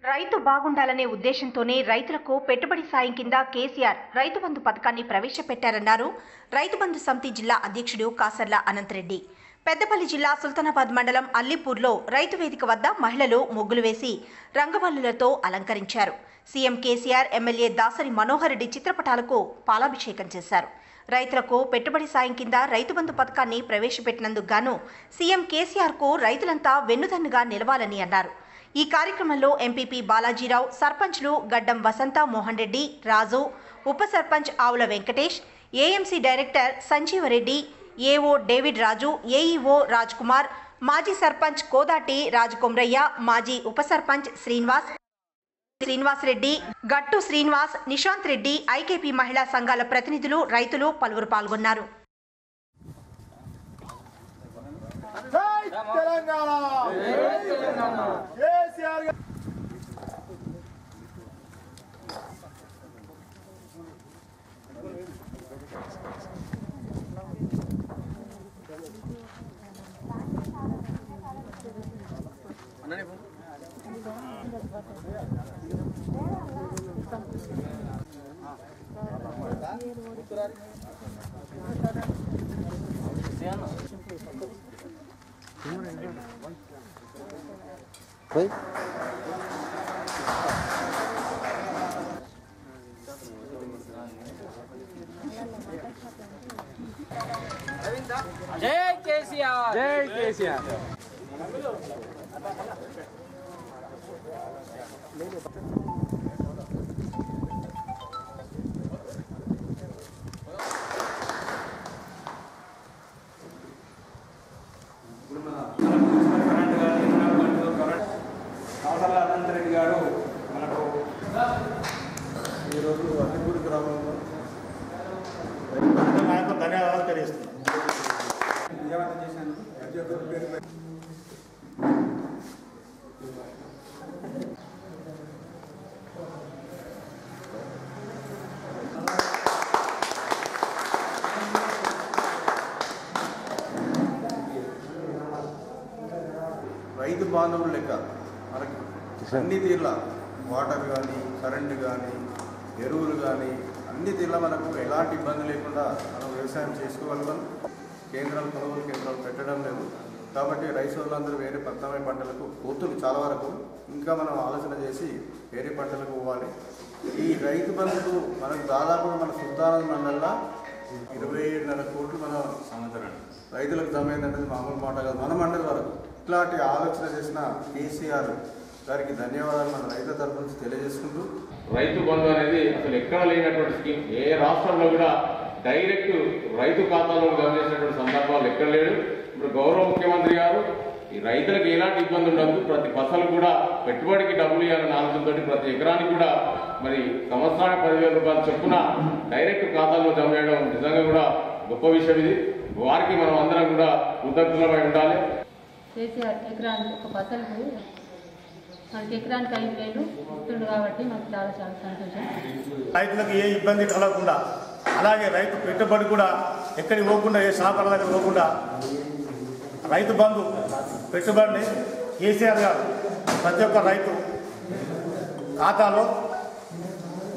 రైతు బాగుండాలనే ఉద్దేశంతోనే రైతులకు పెట్టుబడి సాయం కింద కేసీఆర్ రైతు బంధు పథకాన్ని ప్రవేశపెట్టారన్నారు రైతు బంధు సమితి జిల్లా అధ్యక్షుడు కాసర్ల అనంతరెడ్డి. పెద్దపల్లి జిల్లా సుల్తానాబాద్ మండలం అల్లీపూర్లో రైతు వేదిక వద్ద మహిళలు ముగ్గులు వేసి రంగవల్లులతో అలంకరించారు. సీఎం కేసీఆర్, ఎమ్మెల్యే దాసరి మనోహర్ రెడ్డి చిత్రపటాలకు పాలాభిషేకం చేశారు. రైతులకు పెట్టుబడి సాయం కింద రైతు బంధు పథకాన్ని ప్రవేశపెట్టినందుకు గాను సీఎం కేసీఆర్కు రైతులంతా వెన్నుదన్నుగా నిలవాలని అన్నారు. ఈ కార్యక్రమంలో ఎంపీపీ బాలాజీరావు, సర్పంచ్లు గడ్డం వసంత మోహన్ రెడ్డి, రాజు, ఉప sarpanch Avula Venkatesh, AMC director Sanjeevareddy, AO David Raju, AEO Raj Kumar, మాజీ సర్పంచ్ కోదాటి రాజకుమ్రయ్య, మాజీ ఉప సర్పంచ్ శ్రీనివాస్ రెడ్డి, గట్టు శ్రీనివాస్, నిశాంత్ రెడ్డి, ఐకేపీ మహిళా సంఘాల ప్రతినిధులు, రైతులు పలువురు పాల్గొన్నారు. जय केसीआर, जय केसीआर। అనంతరెడ్డి గారు మనకు ఈరోజు అల్లిపూడి గ్రామంలో నాకు ధన్యవాదాలు తెలియజేస్తున్నాను. రైతు బాంధవులు లెక్క మనకి అన్ని తీర్ల వాటర్ కానీ, కరెంటు కానీ, ఎరువులు కానీ అన్ని తీర్ల మనకు ఎలాంటి ఇబ్బంది లేకుండా మనం వ్యవసాయం చేసుకోగలుగుతాం. కొనుగోలు కేంద్రాలు పెట్టడం లేదు కాబట్టి రైతులందరూ వేరే ప్రత్యామ్నాయ పంటలకు పోతుంది. చాలా వరకు ఇంకా మనం ఆలోచన చేసి వేరే పంటలకు పోవాలి. ఈ రైతు బంధుకు మనకు దాదాపుగా మన సుల్తానాబాద్ మండలంలో 27.5 కోట్లు మన సంవత్సరం రైతులకు జమ అయిందంటే మామూలు మాట కాదు. మన మండలి వరకు ఇట్లాంటి ఆలోచన చేసిన కేసీఆర్ గారికి ధన్యవాదాలు మన రైతుల తరఫు నుంచి తెలియజేసుకుంటూ, రైతు బంధు అనేది అసలు ఎక్కడ లేనటువంటి స్కీమ్, ఏ రాష్ట్రంలో కూడా డైరెక్ట్ రైతు ఖాతాలో జమ చేసినటువంటి సందర్భాలు ఎక్కడ లేడు. ఇప్పుడు గౌరవ ముఖ్యమంత్రి గారు ఈ రైతులకు ఎలాంటి ఇబ్బంది ఉండదు, ప్రతి ఫసలు కూడా పెట్టుబడికి డబ్బులు ఇవ్వాలనే ఆలోచనతో ప్రతి ఎకరానికి కూడా మరి సంవత్సరానికి 10,000 రూపాయలు చొప్పున డైరెక్ట్ ఖాతాలో జమ చేయడం నిజంగా కూడా గొప్ప విషయం. ఇది వారికి మనం అందరం కూడా కృతజ్ఞులమై ఉండాలి. కేసీఆర్ ఎకరానికి ఒక ఫసలుకు మనకి ఎకరానికి 5,000 ఇస్తుండు కాబట్టి మనకు చాలా సంతోషం. రైతులకు ఏ ఇబ్బంది కలగకుండా, అలాగే రైతు పెట్టుబడి కూడా ఎక్కడికి పోకుండా, ఏ షాపుల దగ్గర పోకుండా రైతు బంధు పెట్టుబడిని కేసీఆర్ గారు ప్రతి ఒక్క రైతు ఖాతాలో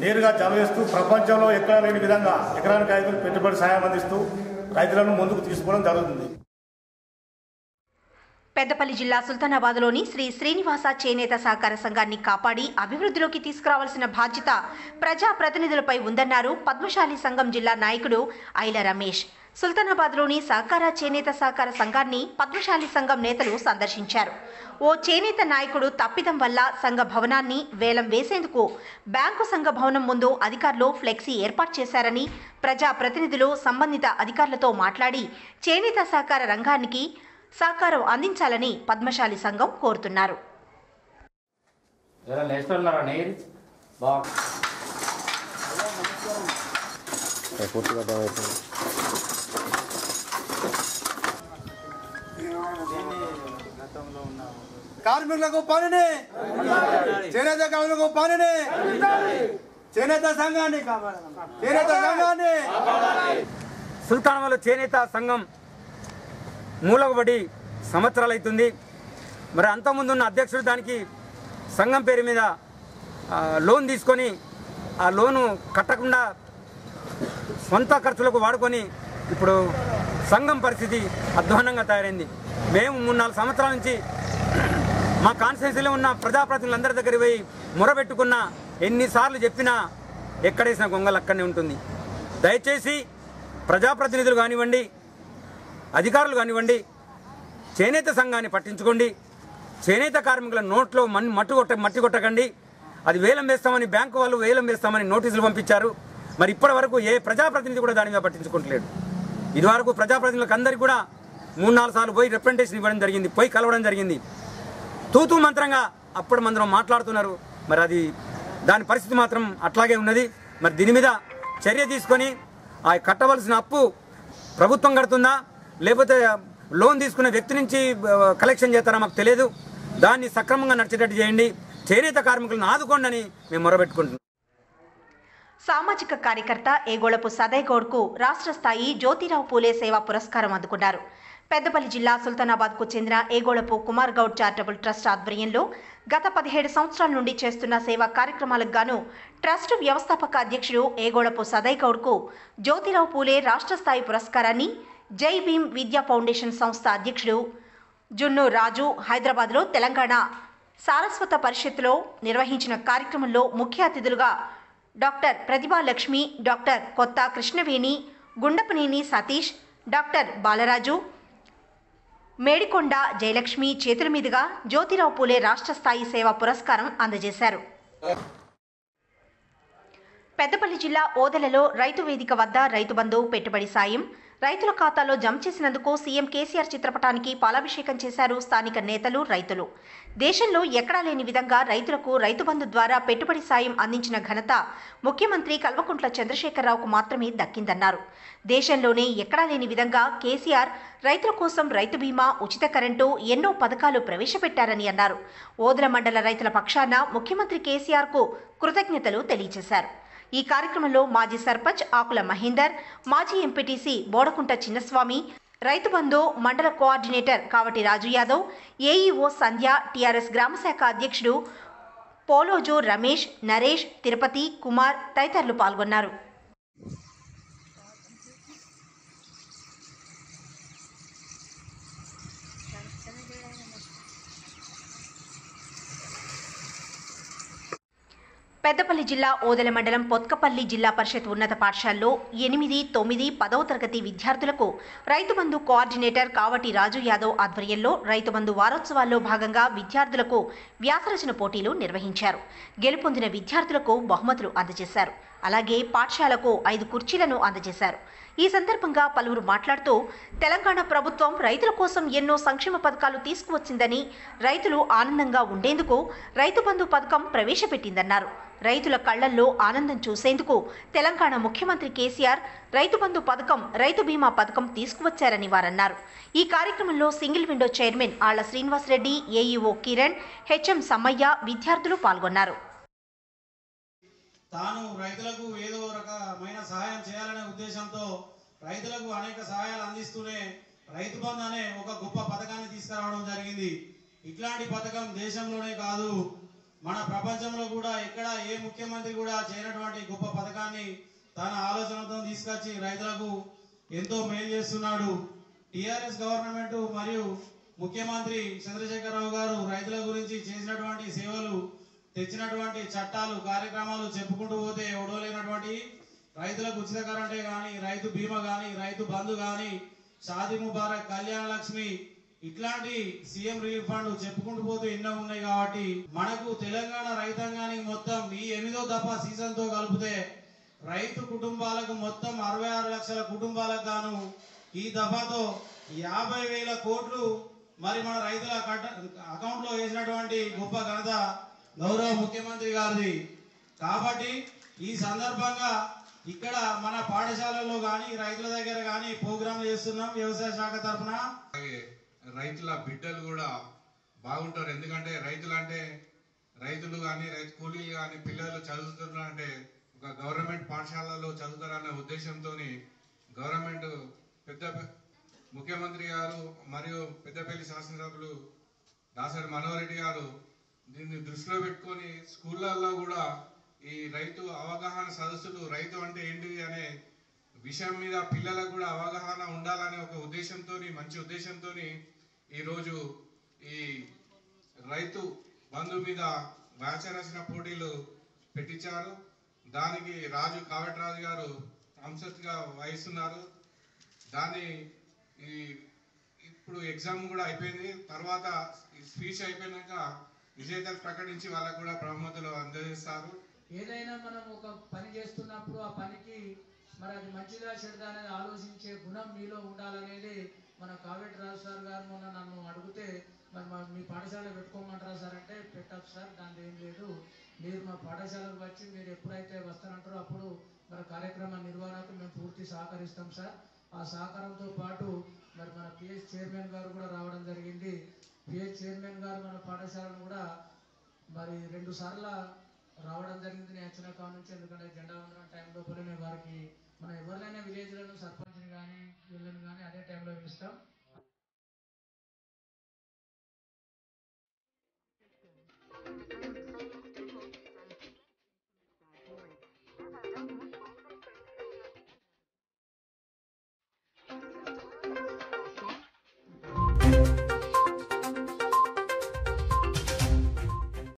నేరుగా జమ చేస్తూ ప్రపంచంలో ఎక్కడ లేని విధంగా ఎకరానికి 5,000 పెట్టుబడి సాయం అందిస్తూ రైతులను ముందుకు తీసుకోవడం జరుగుతుంది. పెద్దపల్లి జిల్లా సుల్తానాబాద్లోని శ్రీ శ్రీనివాస చేనేత సహకార సంఘాన్ని కాపాడి అభివృద్ధిలోకి తీసుకురావాల్సిన బాధ్యత ప్రజాప్రతినిధులపై ఉందన్నారు పద్మశాలి సంఘం జిల్లా నాయకుడు ఐల రమేష్. సుల్తానాబాద్లోని సహకార చేనేత సహకార సంఘాన్ని పద్మశాలి సంఘం నేతలు సందర్శించారు. ఓ చేనేత నాయకుడు తప్పిదం వల్ల సంఘ భవనాన్ని వేలం వేసేందుకు బ్యాంకు సంఘ భవనం ముందు అధికారులు ఫ్లెక్సీ ఏర్పాటు చేశారని, ప్రజాప్రతినిధులు సంబంధిత అధికారులతో మాట్లాడి చేనేత సహకార రంగానికి సహకారం అందించాలని పద్మశాలి సంఘం కోరుతున్నారు. కార్మికులకు పనిని, చేనేత కార్మికులకు పనిని, చేనేత సంఘాన్ని సుల్తానాబాద్లో చేనేత సంఘం మూలకబడి సంవత్సరాలు అవుతుంది. మరి అంతకుముందు ఉన్న అధ్యక్షుడు దానికి సంఘం పేరు మీద లోన్ తీసుకొని ఆ లోను కట్టకుండా సొంత ఖర్చులకు వాడుకొని ఇప్పుడు సంఘం పరిస్థితి అధ్వానంగా తయారైంది. మేము 3-4 సంవత్సరాల నుంచి మా కాన్స్టిట్యున్సీలో ఉన్న ప్రజాప్రతినిధులందరి దగ్గర పోయి మొరబెట్టుకున్నా, ఎన్నిసార్లు చెప్పినా ఎక్కడేసిన గొంగలు అక్కడనే ఉంటుంది. దయచేసి ప్రజాప్రతినిధులు కానివ్వండి, అధికారులు కానివ్వండి, చేనేత సంఘాన్ని పట్టించుకోండి. చేనేత కార్మికుల నోట్లో మట్టి కొట్టకండి. అది వేలం వేస్తామని బ్యాంకు వాళ్ళు వేలం వేస్తామని నోటీసులు పంపించారు. మరి ఇప్పటి వరకు ఏ ప్రజాప్రతినిధి కూడా దాని మీద పట్టించుకోవట్లేదు. ఇదివరకు ప్రజాప్రతినిధులకు అందరికీ కూడా 3-4 సార్లు పోయి రిప్రజెంటేషన్ ఇవ్వడం జరిగింది, పోయి కలవడం జరిగింది. తూతూ మంత్రంగా అప్పుడు మందరం మాట్లాడుతున్నారు. మరి అది దాని పరిస్థితి మాత్రం అట్లాగే ఉన్నది. మరి దీని మీద చర్య తీసుకొని ఆ కట్టవలసిన అప్పు ప్రభుత్వం కడుతుందా లేకపోతే లోన్ తీసుకున్న వ్యక్తి నుంచి కలెక్షన్ చేస్తారా మాకు తెలియదు. దాన్ని సక్రమంగా నడిచేటట్టు చేయండి. చేనేత కార్మికులను ఆదుకోండి అని మేము మొరబెట్టుకుంటున్నాం. సామాజిక కార్యకర్త ఏగోళపు సదయ్ గౌడ్కు రాష్ట్ర స్థాయి జ్యోతిరావు పూలే సేవా పురస్కారం అందుకున్నారు. పెద్దపల్లి జిల్లా సుల్తానాబాద్కు చెందిన ఏగోళపు కుమార్ గౌడ్ చారిటబుల్ ట్రస్ట్ ఆధ్వర్యంలో గత 17 సంవత్సరాల నుండి చేస్తున్న సేవా కార్యక్రమాలకు గాను ట్రస్ట్ వ్యవస్థాపక అధ్యక్షుడు ఏగోళపు సదయ్ గౌడ్కు జ్యోతిరావు పూలే రాష్ట్ర స్థాయి పురస్కారాన్ని జై భీమ్ విద్యా ఫౌండేషన్ సంస్థ అధ్యక్షుడు జున్ను రాజు హైదరాబాద్లో తెలంగాణ సారస్వత పరిషత్తులో నిర్వహించిన కార్యక్రమంలో ముఖ్య అతిథులుగా డాక్టర్ ప్రతిభా లక్ష్మి, డాక్టర్ కొత్త కృష్ణవేణి, గుండపనేని సతీష్, డాక్టర్ బాలరాజు, మేడికొండ జయలక్ష్మి చేతుల మీదుగా జ్యోతిరావు పూలే రాష్ట్ర స్థాయి సేవా పురస్కారం అందజేశారు. పెద్దపల్లి జిల్లా ఓదెలలో రైతు వేదిక వద్ద రైతు బంధు పెట్టుబడి సాయం రైతుల ఖాతాలో జమ చేసినందుకు సీఎం కేసీఆర్ చిత్రపటానికి పాలాభిషేకం చేశారు స్థానిక నేతలు, రైతులు. దేశంలో ఎక్కడా లేని విధంగా రైతులకు రైతు బంధు ద్వారా పెట్టుబడి సాయం అందించిన ఘనత ముఖ్యమంత్రి కల్వకుంట్ల చంద్రశేఖరరావుకు మాత్రమే దక్కిందన్నారు. దేశంలోనే ఎక్కడా లేని విధంగా కేసీఆర్ రైతుల కోసం రైతు బీమా, ఉచిత కరెంటు ఎన్నో పథకాలు ప్రవేశపెట్టారని అన్నారు. ఓదెల మండల రైతుల పక్షాన ముఖ్యమంత్రి కేసీఆర్కు కృతజ్ఞతలు తెలియజేశారు. ఈ కార్యక్రమంలో మాజీ సర్పంచ్ ఆకుల మహేందర్, మాజీ ఎంపీటీసీ బోడకుంట చిన్నస్వామి, రైతు బంధు మండల కోఆర్డినేటర్ కావటి రాజు యాదవ్, ఏఈఓ సంధ్య, టీఆర్ఎస్ గ్రామశాఖ అధ్యక్షుడు పోలోజు రమేష్, నరేష్, తిరుపతి, కుమార్ తదితరులు పాల్గొన్నారు. పెద్దపల్లి జిల్లా ఓదెల మండలం పొత్కపల్లి జిల్లా పరిషత్ ఉన్నత పాఠశాలలో 8, 9, 10వ తరగతి విద్యార్థులకు రైతు బంధు కోఆర్డినేటర్ కావటి రాజు యాదవ్ ఆధ్వర్యంలో రైతు బంధు వారోత్సవాల్లో భాగంగా విద్యార్థులకు వ్యాసరచన పోటీలు నిర్వహించారు. గెలుపొందిన విద్యార్థులకు బహుమతులు అందజేశారు. అలాగే పాఠశాలకు 5 కుర్చీలను అందజేశారు. ఈ సందర్భంగా పలువురు మాట్లాడుతూ తెలంగాణ ప్రభుత్వం రైతుల కోసం ఎన్నో సంక్షేమ పథకాలు తీసుకువచ్చిందని, రైతులు ఆనందంగా ఉండేందుకు రైతు బంధు పథకం ప్రవేశపెట్టిందన్నారు. రైతుల కళ్లల్లో ఆనందం చూసేందుకు తెలంగాణ ముఖ్యమంత్రి కేసీఆర్ రైతు బంధు పథకం, రైతు బీమా పథకం తీసుకువచ్చారని వారన్నారు. ఈ కార్యక్రమంలో సింగిల్ విండో చైర్మన్ ఆళ్ల శ్రీనివాసరెడ్డి, ఏఈఓ కిరణ్, హెచ్ఎం సమ్మయ్య, విద్యార్థులు పాల్గొన్నారు. తాను రైతులకు ఏదో రకమైన సహాయం చేయాలనే ఉద్దేశంతో రైతులకు అనేక సహాయాలు అందిస్తూనే రైతు బంధు అనే ఒక గొప్ప పథకాన్ని తీసుకురావడం జరిగింది. ఇట్లాంటి పథకం దేశంలోనే కాదు, మన ప్రపంచంలో కూడా ఎక్కడ ఏ ముఖ్యమంత్రి కూడా చేయనటువంటి గొప్ప పథకాన్ని తన ఆలోచనతో తీసుకొచ్చి రైతులకు ఎంతో మేలు చేస్తున్నాడు. టీఆర్ఎస్ గవర్నమెంట్ మరియు ముఖ్యమంత్రి చంద్రశేఖరరావు గారు రైతుల గురించి చేసినటువంటి సేవలు, తెచ్చినటువంటి చట్టాలు, కార్యక్రమాలు చెప్పుకుంటూ పోతే ఓడలేనటువంటి రైతులకు ఉచిత కరెంటే కానీ, రైతు బీమా కానీ, రైతు బంధు కానీ, షాదీ ముబారక్, కళ్యాణ లక్ష్మి, ఇట్లాంటి సీఎం రిలీఫ్ ఫండ్ చెప్పుకుంటూ పోతే ఎన్నో ఉన్నాయి. కాబట్టి మనకు తెలంగాణ రైతాంగానికి మొత్తం ఈ 8వ దఫా సీజన్ తో కలిపితే రైతు కుటుంబాలకు మొత్తం 66 లక్షల కుటుంబాలకు గాను ఈ దఫాతో 50,000 కోట్లు మరి మన రైతుల అకౌంట్ లో వేసినటువంటి గొప్ప ఘనత గౌరవ ముఖ్యమంత్రి గారిది. కాబట్టి ఈ సందర్భంగా ఇక్కడ మన పాఠశాలలో కానీ, రైతుల దగ్గర కానీ ప్రోగ్రాం చేస్తున్నాం వ్యవసాయ శాఖ తరఫున. రైతుల బిడ్డలు కూడా బాగుంటారు. ఎందుకంటే రైతులు కానీ, రైతు కూలీలు కానీ పిల్లలు చదువుతున్నారంటే ఒక గవర్నమెంట్ పాఠశాలలో చదువుతారన్న ఉద్దేశంతో గవర్నమెంట్ ముఖ్యమంత్రి గారు మరియు పెద్దపల్లి శాసనసభ్యులు దాసరి మనోహర్ రెడ్డి గారు దీన్ని దృష్టిలో పెట్టుకొని స్కూళ్ళల్లో కూడా ఈ రైతు అవగాహన సదస్సులు, రైతు అంటే ఏంటిది అనే విషయం మీద పిల్లలకు కూడా అవగాహన ఉండాలనే ఒక ఉద్దేశంతో, మంచి ఉద్దేశంతో ఈరోజు ఈ రైతు బంధు మీద వ్యాసరచన పోటీలు పెట్టించారు. దానికి కావెట్రాజు గారు అంశగా వహిస్తున్నారు. దాన్ని ఇప్పుడు ఎగ్జామ్ కూడా అయిపోయింది. తర్వాత స్పీచ్ అయిపోయినాక విజేతలు ప్రకటించి వాళ్ళకు కూడా బహుమతులు అందజేస్తారు. ఏదైనా మనం ఒక పని చేస్తున్నప్పుడు ఆ పనికి మరి అది మంచిదా చెడుదా అనేది ఆలోచించే గుణం మీలో ఉండాలనేది మన కావెట్రాజు సార్ గారు మొన్న నన్ను అడిగితే, మరి మీ పాఠశాల పెట్టుకోమంటారా సార్ అంటే, పెట్టచ్చు సార్, దాని ఏం లేదు, మీరు మా పాఠశాలకు వచ్చి మీరు ఎప్పుడైతే వస్తారంటారో అప్పుడు మన కార్యక్రమ నిర్వహణకు మేము పూర్తి సహకరిస్తాం సార్. ఆ సహకారంతో పాటు మరి మన పిహెచ్ చైర్మన్ గారు కూడా రావడం జరిగింది. పిహెచ్ చైర్మన్ గారు మన పాఠశాలను కూడా మరి 2 సార్లు రావడం జరిగింది నేను వచ్చిన కాడ నుంచి. ఎందుకంటే జెండా వందనం టైం లోపలనే వారికి మనం ఎవరినైనా విలేజ్లను సర్పంచ్ని కానీ వీళ్ళని కానీ అదే టైంలో పిలుస్తాం.